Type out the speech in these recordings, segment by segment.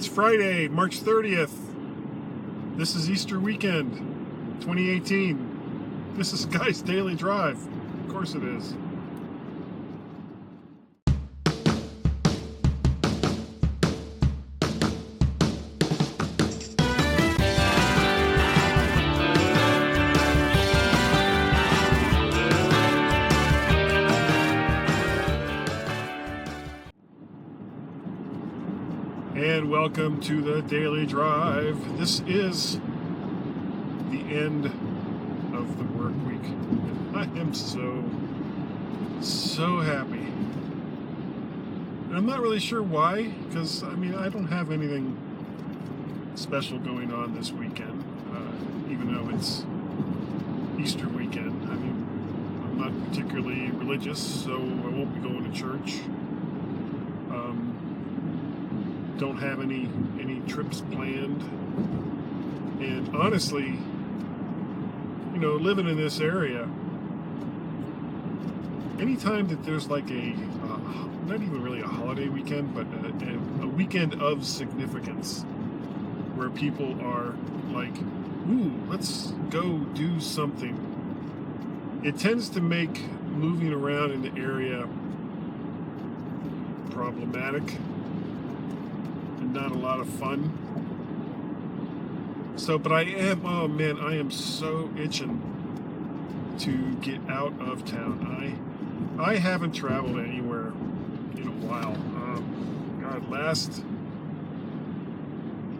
It's Friday, March 30th. This is Easter weekend, 2018. This is Guy's Daily Drive. Of course it is. And welcome to the Daily Drive. This is the end of the work week. I am so happy. And I'm not really sure why, because I don't have anything special going on this weekend, even though it's Easter weekend. I'm not particularly religious, so I won't be going to church. Don't have any trips planned, and honestly, living in this area, anytime that there's like not even really a holiday weekend, but a weekend of significance where people are like, ooh, let's go do something, it tends to make moving around in the area problematic. Not a lot of fun. But I am so itching to get out of town. I haven't traveled anywhere in a while. God,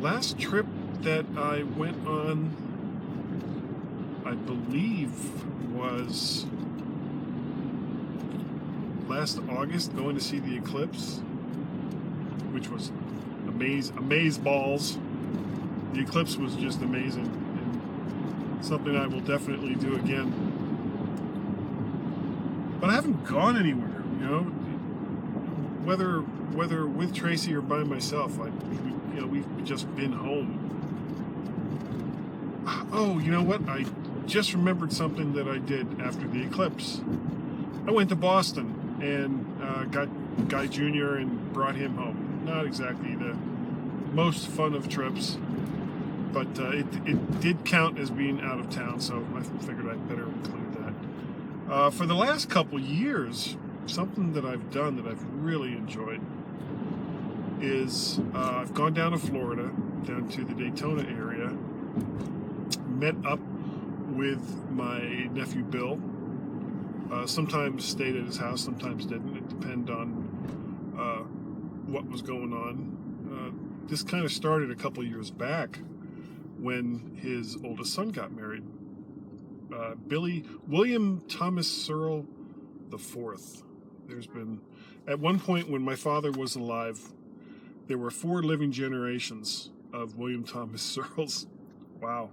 last trip that I went on, I believe, was last August, going to see the eclipse, which was amaze balls. The eclipse was just amazing, and something I will definitely do again. But I haven't gone anywhere, whether with Tracy or by myself. We've just been home. Oh, you know what? I just remembered something that I did after the eclipse. I went to Boston and got Guy Jr. and brought him home. Not exactly the most fun of trips, but it did count as being out of town, so I figured I'd better include that. For the last couple years, something that I've done that I've really enjoyed is I've gone down to Florida, down to the Daytona area, met up with my nephew Bill. Sometimes stayed at his house, sometimes didn't. It depended on what was going on. This kind of started a couple years back when his oldest son got married. William Thomas Searle IV. There's been, at one point when my father was alive, there were 4 living generations of William Thomas Searles. Wow.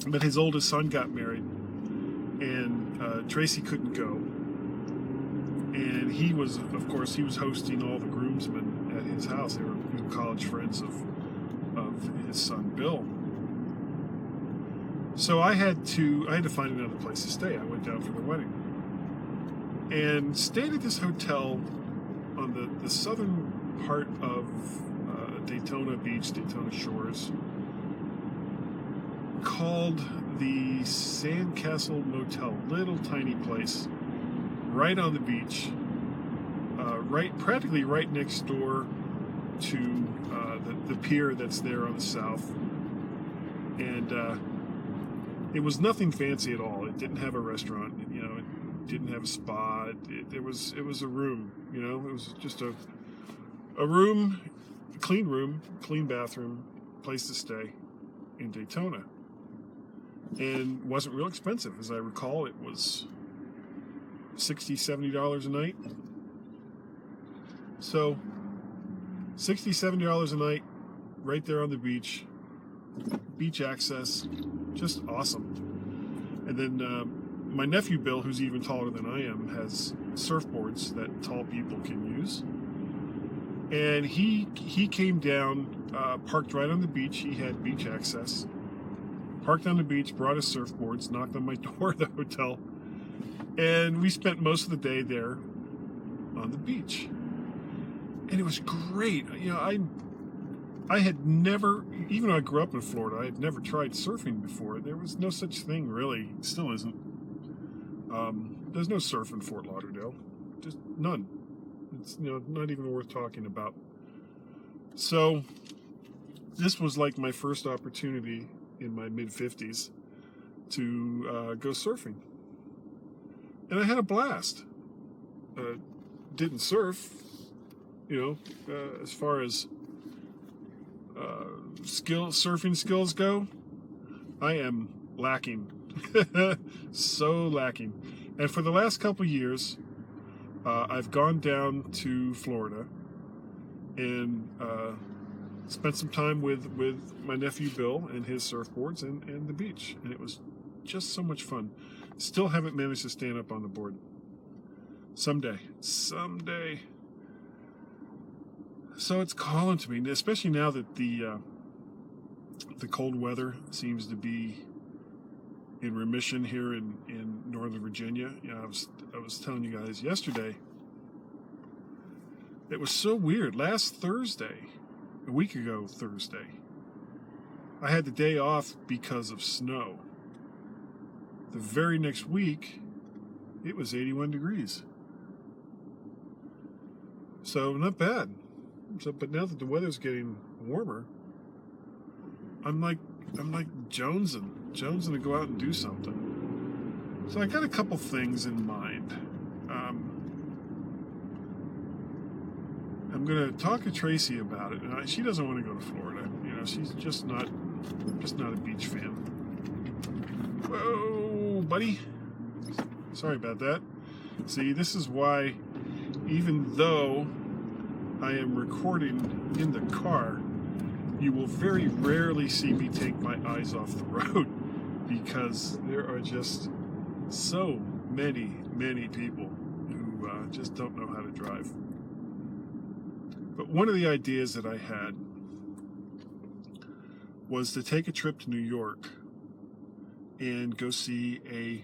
But his oldest son got married, and Tracy couldn't go. And he was hosting all the groomsmen at his house. They were college friends of his son Bill. So I had to find another place to stay. I went down for the wedding and stayed at this hotel on the southern part of Daytona Beach, Daytona Shores, called the Sandcastle Motel. Little tiny place right on the beach, practically right next door to the pier that's there on the south. And it was nothing fancy at all. It didn't have a restaurant, it didn't have a spa. It was a room, it was just a room, clean bathroom, place to stay in Daytona. And wasn't real expensive. As I recall, it was $60, $70 a night. So $60, $70 a night right there on the beach, beach access, just awesome. And then my nephew Bill, who's even taller than I am, has surfboards that tall people can use. And he came down, parked right on the beach. He had beach access. Parked on the beach, brought his surfboards, knocked on my door at the hotel, and we spent most of the day there on the beach. and it was great. I had never, even though I grew up in Florida, I had never tried surfing before. There was no such thing, really. Still isn't. There's no surf in Fort Lauderdale. Just none. It's not even worth talking about. So this was like my first opportunity in my mid-50s to go surfing. And I had a blast. Didn't surf, as far as surfing skills go, I am lacking. So lacking. And for the last couple years, I've gone down to Florida and spent some time with my nephew Bill and his surfboards and the beach. And it was just so much fun. Still haven't managed to stand up on the board. Someday. So it's calling to me, especially now that the cold weather seems to be in remission here in Northern Virginia. I was telling you guys yesterday, it was so weird. Last Thursday, a week ago Thursday, I had the day off because of snow. The very next week, it was 81 degrees. So not bad. But now that the weather's getting warmer, I'm like jonesing to go out and do something. So I got a couple things in mind. I'm gonna talk to Tracy about it, and she doesn't want to go to Florida. She's just not a beach fan. Whoa, buddy. Sorry about that. See, this is why, even though I am recording in the car, you will very rarely see me take my eyes off the road, because there are just so many people who just don't know how to drive. But one of the ideas that I had was to take a trip to New York and go see a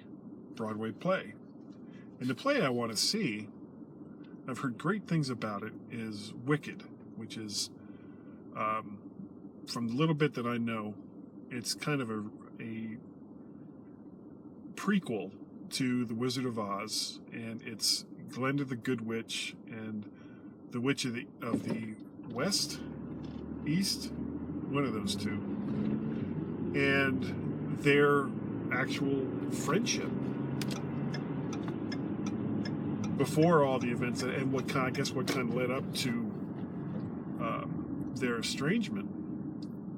Broadway play. And the play I want to see, I've heard great things about it, is Wicked, which is, from the little bit that I know, it's kind of a prequel to The Wizard of Oz, and it's Glinda the Good Witch and the Witch of the West, East, one of those two, and their actual friendship before all the events, and what kind of led up to their estrangement.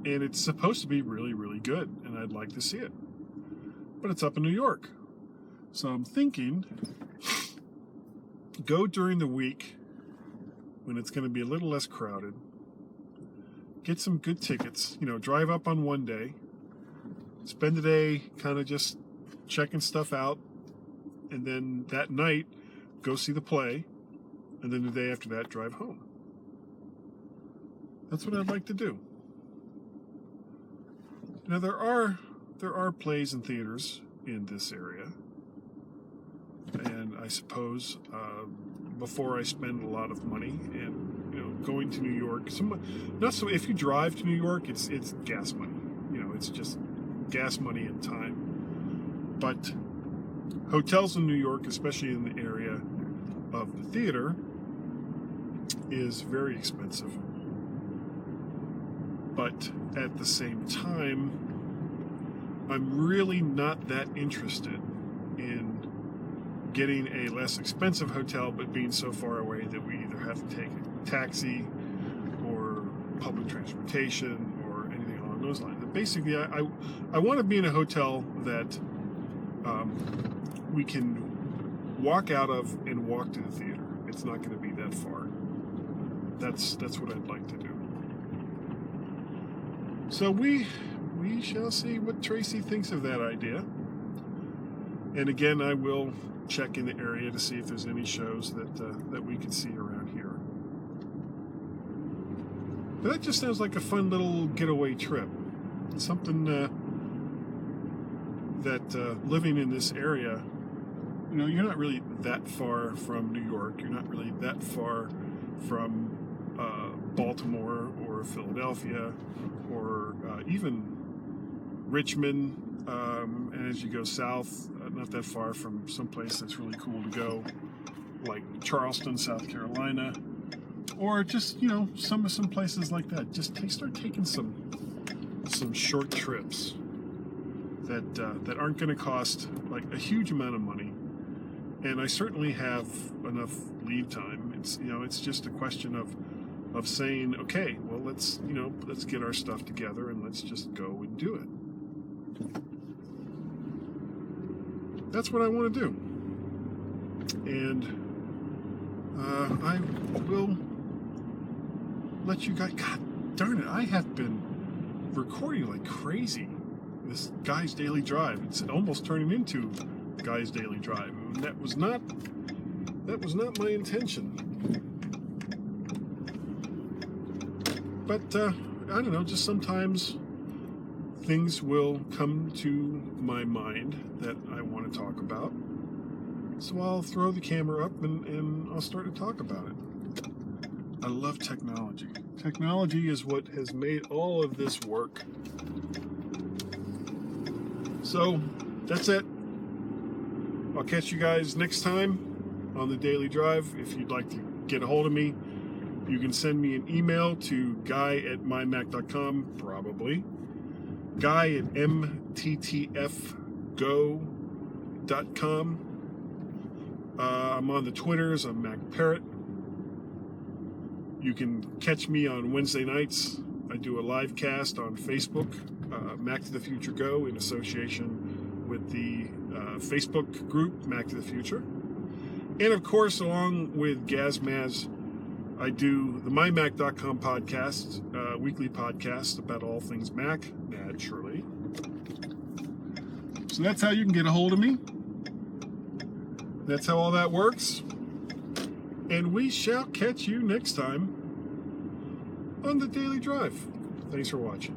And it's supposed to be really, really good, and I'd like to see it. But it's up in New York. So I'm thinking, go during the week when it's going to be a little less crowded. Get some good tickets. Drive up on one day. Spend the day kind of just checking stuff out. And then that night, go see the play. And then the day after that, drive home. That's what I'd like to do. Now, there are plays and theaters in this area. And I suppose before I spend a lot of money and going to New York, not so if you drive to New York, it's gas money. It's just gas money and time. But hotels in New York, especially in the area of the theater, is very expensive. But at the same time, I'm really not that interested in getting a less expensive hotel, but being so far away that we either have to take a taxi or public transportation or anything along those lines. But basically, I want to be in a hotel that we can walk out of and walk to the theater. It's not going to be that far. That's what I'd like to do. So we shall see what Tracy thinks of that idea. And again, I will check in the area to see if there's any shows that we can see around here. But that just sounds like a fun little getaway trip. Something that living in this area, you're not really that far from New York. You're not really that far from Baltimore or Philadelphia or even Richmond, and as you go south, not that far from someplace that's really cool to go, like Charleston, South Carolina, or just some places like that. Just start taking some short trips that aren't going to cost like a huge amount of money, and I certainly have enough lead time. It's just a question of saying, okay, well, let's get our stuff together and let's just go and do it. That's what I want to do, and I will let you guys. God darn it! I have been recording like crazy. This Guy's Daily Drive. It's almost turning into Guy's Daily Drive. And that was not my intention. But I don't know. Just sometimes things will come to my mind that I want to talk about. So I'll throw the camera up and I'll start to talk about it. I love technology. Technology is what has made all of this work. So that's it. I'll catch you guys next time on the Daily Drive. If you'd like to get a hold of me, you can send me an email to guy@mymac.com, probably. guy@mttfgo.com. I'm on the Twitters. I'm Mac Parrot. You can catch me on Wednesday nights. I do a live cast on Facebook, Mac to the Future Go, in association with the Facebook group Mac to the Future. And of course, along with Gazmaz, I do the mymac.com podcast, weekly podcast about all things Mac, naturally. So that's how you can get a hold of me. That's how all that works. And we shall catch you next time on the Daily Drive. Thanks for watching.